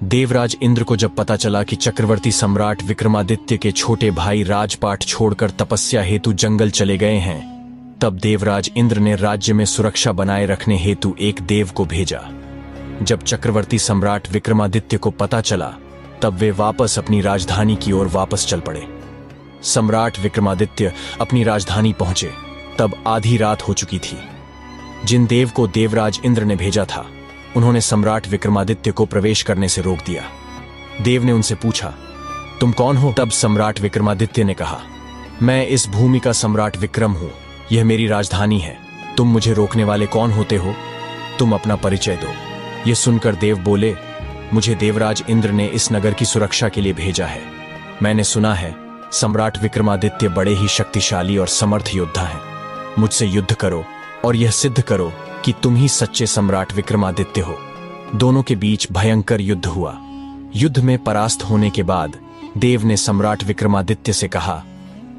देवराज इंद्र को जब पता चला कि चक्रवर्ती सम्राट विक्रमादित्य के छोटे भाई राजपाट छोड़कर तपस्या हेतु जंगल चले गए हैं, तब देवराज इंद्र ने राज्य में सुरक्षा बनाए रखने हेतु एक देव को भेजा। जब चक्रवर्ती सम्राट विक्रमादित्य को पता चला, तब वे वापस अपनी राजधानी की ओर वापस चल पड़े। सम्राट विक्रमादित्य अपनी राजधानी पहुंचे तब आधी रात हो चुकी थी। जिन देव को देवराज इंद्र ने भेजा था, उन्होंने सम्राट विक्रमादित्य को प्रवेश करने से रोक दिया। देव ने उनसे पूछा, तुम कौन हो? तब सम्राट विक्रमादित्य ने कहा, मैं इस भूमि का सम्राट विक्रम हूं, यह मेरी राजधानी है। तुम मुझे रोकने वाले कौन होते हो? तुम अपना परिचय दो। यह सुनकर देव बोले, मुझे देवराज इंद्र ने इस नगर की सुरक्षा के लिए भेजा है। मैंने सुना है सम्राट विक्रमादित्य बड़े ही शक्तिशाली और समर्थ योद्धा हैं। मुझसे युद्ध करो और यह सिद्ध करो कि तुम ही सच्चे सम्राट विक्रमादित्य हो। दोनों के बीच भयंकर युद्ध हुआ। युद्ध में परास्त होने के बाद देव ने सम्राट विक्रमादित्य से कहा,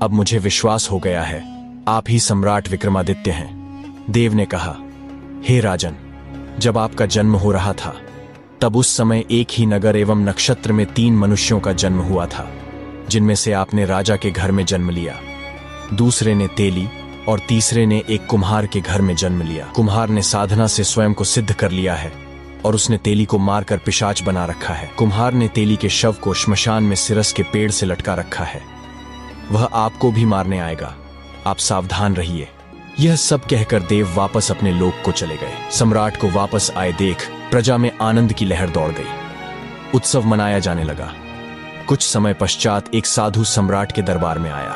अब मुझे विश्वास हो गया है, आप ही सम्राट विक्रमादित्य हैं। देव ने कहा, हे राजन, जब आपका जन्म हो रहा था, तब उस समय एक ही नगर एवं नक्षत्र में 3 मनुष्यों का जन्म हुआ था, जिनमें से आपने राजा के घर में जन्म लिया, दूसरे ने तेली और तीसरे ने एक कुम्हार के घर में जन्म लिया। कुम्हार ने साधना से स्वयं को सिद्ध कर लिया है और उसने तेली को मारकर पिशाच बना रखा है। कुम्हार ने तेली के शव को श्मशान में सिरस के पेड़ से लटका रखा है। वह आपको भी मारने आएगा, आप सावधान रहिए। यह सब कहकर देव वापस अपने लोक को चले गए। सम्राट को वापस आए देख प्रजा में आनंद की लहर दौड़ गई। उत्सव मनाया जाने लगा। कुछ समय पश्चात एक साधु सम्राट के दरबार में आया।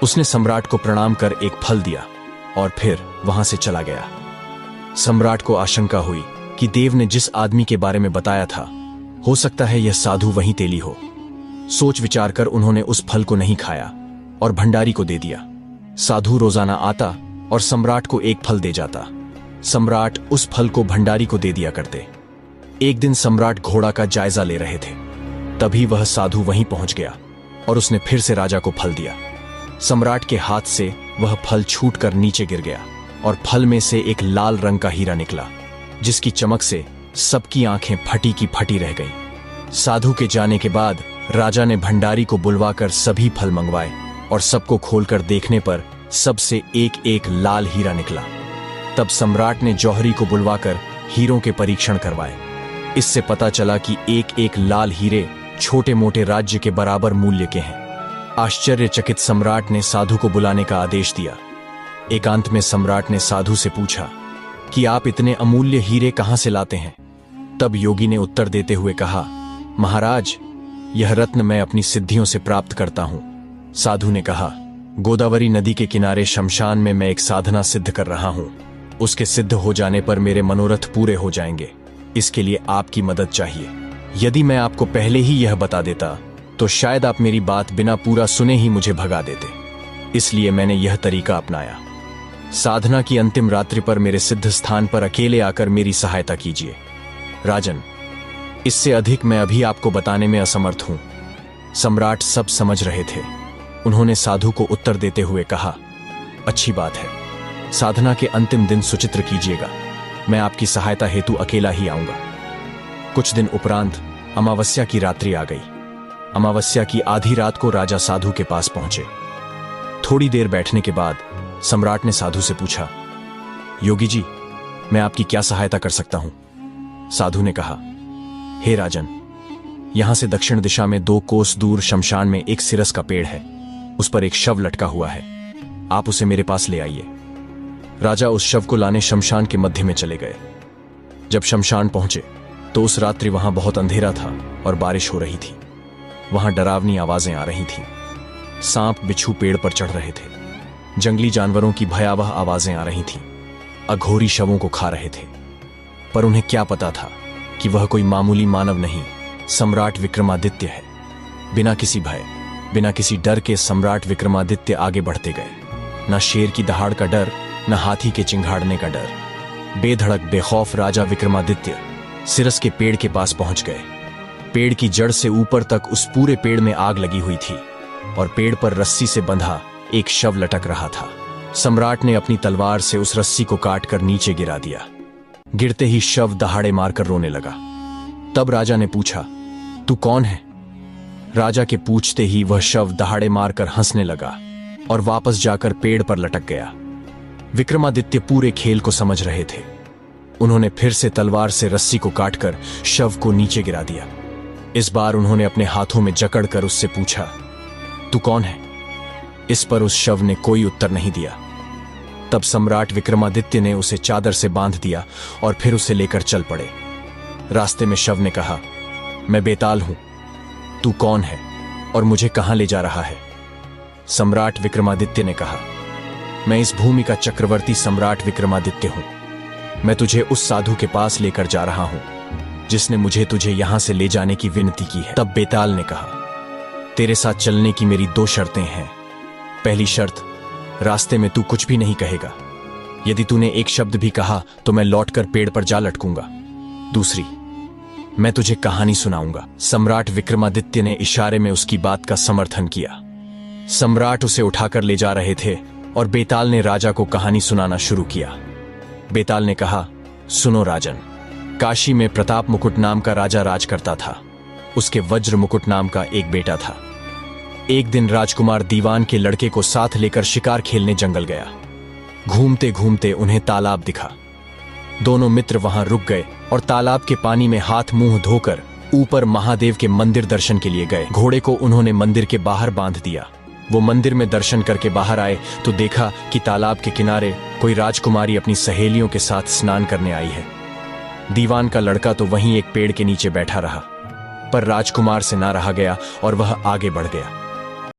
उसने सम्राट को प्रणाम कर एक फल दिया और फिर वहां से चला गया। सम्राट को आशंका हुई कि देव ने जिस आदमी के बारे में बताया था, हो सकता है यह साधु वही तेली हो। सोच विचार कर उन्होंने उस फल को नहीं खाया और भंडारी को दे दिया। साधु रोजाना आता और सम्राट को एक फल दे जाता। सम्राट उस फल को भंडारी को दे दिया करते। एक दिन सम्राट घोड़ा का जायजा ले रहे थे, तभी वह साधु वहीं पहुंच गया और उसने फिर से राजा को फल दिया। सम्राट के हाथ से वह फल छूटकर नीचे गिर गया और फल में से एक लाल रंग का हीरा निकला, जिसकी चमक से सबकी आंखें फटी की फटी रह गईं। साधु के जाने के बाद राजा ने भंडारी को बुलवाकर सभी फल मंगवाए और सबको खोलकर देखने पर सबसे एक एक लाल हीरा निकला। तब सम्राट ने जौहरी को बुलवाकर हीरों के परीक्षण करवाए। इससे पता चला कि एक एक लाल हीरे छोटे मोटे राज्य के बराबर मूल्य के हैं। आश्चर्यचकित सम्राट ने साधु को बुलाने का आदेश दिया। एकांत में सम्राट ने साधु से पूछा कि आप इतने अमूल्य हीरे कहां से लाते हैं? तब योगी ने उत्तर देते हुए कहा, महाराज, यह रत्न मैं अपनी सिद्धियों से प्राप्त करता हूं। साधु ने कहा, गोदावरी नदी के किनारे शमशान में मैं एक साधना सिद्ध कर रहा हूं। उसके सिद्ध हो जाने पर मेरे मनोरथ पूरे हो जाएंगे। इसके लिए आपकी मदद चाहिए। यदि मैं आपको पहले ही यह बता देता तो शायद आप मेरी बात बिना पूरा सुने ही मुझे भगा देते। इसलिए मैंने यह तरीका अपनाया। साधना की अंतिम रात्रि पर मेरे सिद्ध स्थान पर अकेले आकर मेरी सहायता कीजिए। राजन, इससे अधिक मैं अभी आपको बताने में असमर्थ हूं। सम्राट सब समझ रहे थे। उन्होंने साधु को उत्तर देते हुए कहा, अच्छी बात है, साधना के अंतिम दिन सुचित्र कीजिएगा। मैं आपकी सहायता हेतु अकेला ही आऊंगा। कुछ दिन उपरांत अमावस्या की रात्रि आ गई। अमावस्या की आधी रात को राजा साधु के पास पहुंचे। थोड़ी देर बैठने के बाद सम्राट ने साधु से पूछा, योगी जी, मैं आपकी क्या सहायता कर सकता हूं? साधु ने कहा, हे राजन, यहां से दक्षिण दिशा में 2 कोस दूर शमशान में एक सिरस का पेड़ है। उस पर एक शव लटका हुआ है। आप उसे मेरे पास ले आइए। राजा उस शव को लाने शमशान के मध्य में चले गए। जब शमशान पहुंचे तो उस रात्रि वहां बहुत अंधेरा था और बारिश हो रही थी। वहां डरावनी आवाजें आ रही थीं। सांप बिच्छू पेड़ पर चढ़ रहे थे। जंगली जानवरों की भयावह आवाजें आ रही थीं। अघोरी शवों को खा रहे थे। पर उन्हें क्या पता था कि वह कोई मामूली मानव नहीं, सम्राट विक्रमादित्य है। बिना किसी भय, बिना किसी डर के सम्राट विक्रमादित्य आगे बढ़ते गए। न शेर की दहाड़ का डर, न हाथी के चिंघाड़ने का डर। बेधड़क बेखौफ राजा विक्रमादित्य सिरस के पेड़ के पास पहुंच गए। पेड़ की जड़ से ऊपर तक उस पूरे पेड़ में आग लगी हुई थी और पेड़ पर रस्सी से बंधा एक शव लटक रहा था। सम्राट ने अपनी तलवार से उस रस्सी को काटकर नीचे गिरा दिया। गिरते ही शव दहाड़े मारकर रोने लगा। तब राजा ने पूछा, तू कौन है? राजा के पूछते ही वह शव दहाड़े मारकर हंसने लगा और वापस जाकर पेड़ पर लटक गया। विक्रमादित्य पूरे खेल को समझ रहे थे। उन्होंने फिर से तलवार से रस्सी को काटकर शव को नीचे गिरा दिया। इस बार उन्होंने अपने हाथों में जकड़कर उससे पूछा, तू कौन है? इस पर उस शव ने कोई उत्तर नहीं दिया। तब सम्राट विक्रमादित्य ने उसे चादर से बांध दिया और फिर उसे लेकर चल पड़े। रास्ते में शव ने कहा, मैं बेताल हूं, तू कौन है और मुझे कहां ले जा रहा है? सम्राट विक्रमादित्य ने कहा, मैं इस भूमि का चक्रवर्ती सम्राट विक्रमादित्य हूं। मैं तुझे उस साधु के पास लेकर जा रहा हूं जिसने मुझे तुझे यहां से ले जाने की विनती की है। तब बेताल ने कहा, तेरे साथ चलने की मेरी 2 शर्तें हैं। पहली शर्त, रास्ते में तू कुछ भी नहीं कहेगा। यदि तूने एक शब्द भी कहा तो मैं लौटकर पेड़ पर जा लटकूंगा। दूसरी, मैं तुझे कहानी सुनाऊंगा। सम्राट विक्रमादित्य ने इशारे में उसकी बात का समर्थन किया। सम्राट उसे उठाकर ले जा रहे थे और बेताल ने राजा को कहानी सुनाना शुरू किया। बेताल ने कहा, सुनो राजन, काशी में प्रताप मुकुट नाम का राजा राज करता था। उसके वज्र मुकुट नाम का एक बेटा था। एक दिन राजकुमार दीवान के लड़के को साथ लेकर शिकार खेलने जंगल गया। घूमते घूमते उन्हें तालाब दिखा। दोनों मित्र वहां रुक गए और तालाब के पानी में हाथ मुंह धोकर ऊपर महादेव के मंदिर दर्शन के लिए गए। घोड़े को उन्होंने मंदिर के बाहर बांध दिया। वो मंदिर में दर्शन करके बाहर आए तो देखा कि तालाब के किनारे कोई राजकुमारी अपनी सहेलियों के साथ स्नान करने आई है। दीवान का लड़का तो वहीं एक पेड़ के नीचे बैठा रहा, पर राजकुमार से ना रहा गया और वह आगे बढ़ गया।